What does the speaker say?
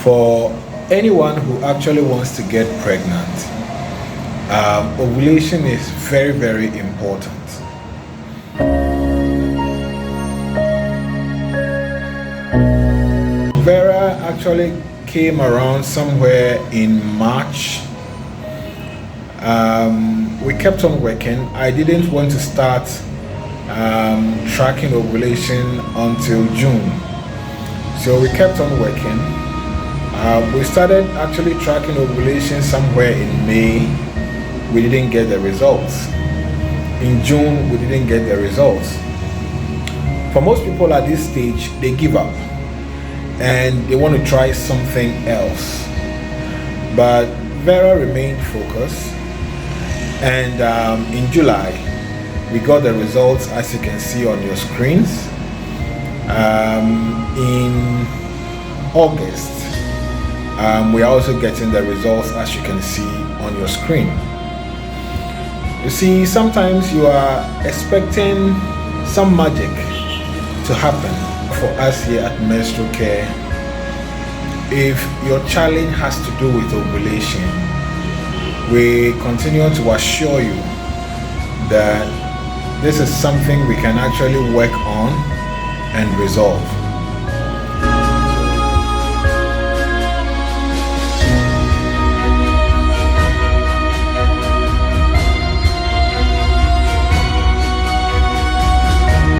For anyone who actually wants to get pregnant, ovulation is very, very important. Vera actually came around somewhere in March. We kept on working. I didn't want to start tracking ovulation until June, so we kept on working. We started actually tracking ovulation somewhere in May. We didn't get the results. In June, we didn't get the results. For most people at this stage, they give up and they want to try something else. But Vera remained focused, and in July, we got the results as you can see on your screens. In August, we are also getting the results as you can see on your screen. You see, sometimes you are expecting some magic to happen. For us here at Menstrual Care, if your challenge has to do with ovulation, we continue to assure you that this is something we can actually work on and resolve.